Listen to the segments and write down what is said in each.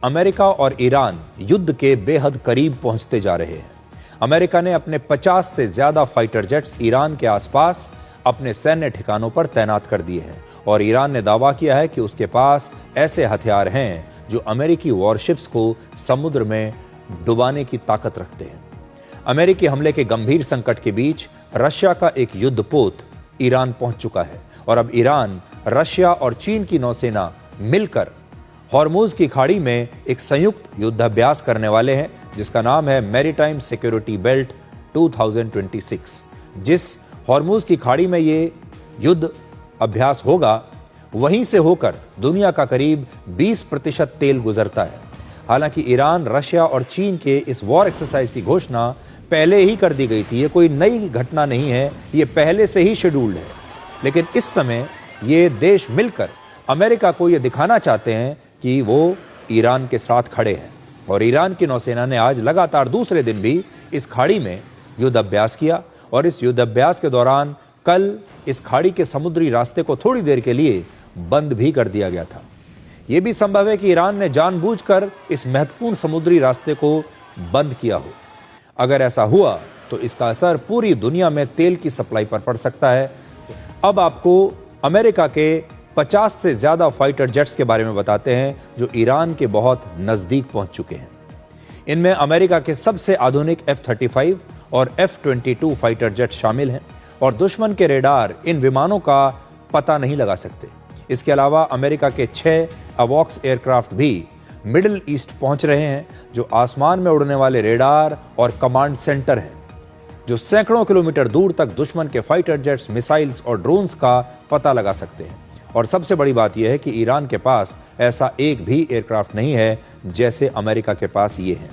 America और Iran युद्ध के बेहद करीब पहुंचते जा रहे हैं। अमेरिका ने अपने 50 से ज्यादा फाइटर जेट्स ईरान के आसपास अपने सैन्य ठिकानों पर तैनात कर दिए हैं और ईरान ने दावा किया है कि उसके पास ऐसे हथियार हैं जो अमेरिकी वॉरशिप्स को समुद्र में डुबाने की ताकत रखते हैं। अमेरिकी हमले के गंभीर संकट के बीच रशिया का एक युद्धपोत ईरान पहुंच चुका है और अब ईरान, रशिया और चीन की नौसेना मिलकर हॉर्मुज की खाड़ी में एक संयुक्त युद्धाभ्यास करने वाले हैं जिसका नाम है मैरीटाइम सिक्योरिटी बेल्ट 2026। जिस हॉर्मुज की खाड़ी में ये युद्ध अभ्यास होगा वहीं से होकर दुनिया का करीब 20% तेल गुजरता है। हालांकि ईरान, रशिया और चीन के इस वॉर एक्सरसाइज की घोषणा पहले ही कर दी गई थी। ये कोई नई घटना नहीं है, ये पहले से ही शेड्यूल्ड है। लेकिन इस समय ये देश मिलकर अमेरिका को ये दिखाना चाहते हैं कि वो ईरान के साथ खड़े हैं और ईरान की नौसेना ने आज लगातार दूसरे दिन भी इस खाड़ी में युद्ध अभ्यास किया और इस युद्ध अभ्यास के दौरान कल इस खाड़ी के समुद्री रास्ते को थोड़ी देर के लिए बंद भी कर दिया गया था। यह भी संभव है कि ईरान ने जानबूझकर इस महत्वपूर्ण समुद्री रास्ते को बंद किया हो। अगर ऐसा हुआ तो इसका असर पूरी दुनिया में तेल की सप्लाई पर पड़ सकता है। अब आपको अमेरिका के 50 से ज्यादा फाइटर जेट्स के बारे में बताते हैं जो ईरान के बहुत नजदीक पहुंच चुके हैं। इनमें अमेरिका के सबसे आधुनिक F-35 और F-22 फाइटर जेट शामिल हैं और दुश्मन के रेडार इन विमानों का पता नहीं लगा सकते। इसके अलावा अमेरिका के 6 अवॉक्स एयरक्राफ्ट भी मिडिल ईस्ट पहुंच रहे हैं जो आसमान में उड़ने वाले रेडार और कमांड सेंटर हैं जो सैकड़ों किलोमीटर दूर तक दुश्मन के फाइटर जेट्स, मिसाइल्स और ड्रोन्स का पता लगा सकते हैं। और सबसे बड़ी बात यह है कि ईरान के पास ऐसा एक भी एयरक्राफ्ट नहीं है जैसे अमेरिका के पास ये है।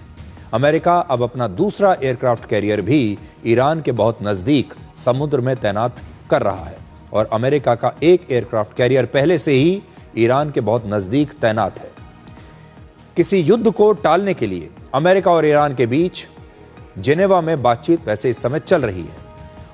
अमेरिका अब अपना दूसरा एयरक्राफ्ट कैरियर भी ईरान के बहुत नजदीक समुद्र में तैनात कर रहा है और अमेरिका का एक एयरक्राफ्ट कैरियर पहले से ही ईरान के बहुत नजदीक तैनात है। किसी युद्ध को टालने के लिए अमेरिका और ईरान के बीच जेनेवा में बातचीत वैसे इस समय चल रही है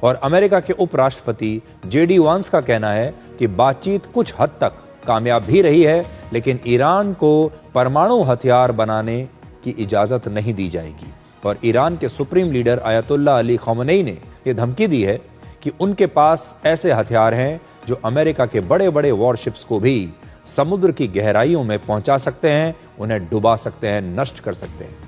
और अमेरिका के उपराष्ट्रपति JD वांस का कहना है कि बातचीत कुछ हद तक कामयाब भी रही है लेकिन ईरान को परमाणु हथियार बनाने की इजाजत नहीं दी जाएगी। और ईरान के सुप्रीम लीडर आयतुल्लाह अली खamenei ने यह धमकी दी है कि उनके पास ऐसे हथियार हैं जो अमेरिका के बड़े बड़े वॉरशिप्स को भी समुद्र की गहराइयों में पहुंचा सकते हैं, उन्हें डुबा सकते हैं, नष्ट कर सकते हैं।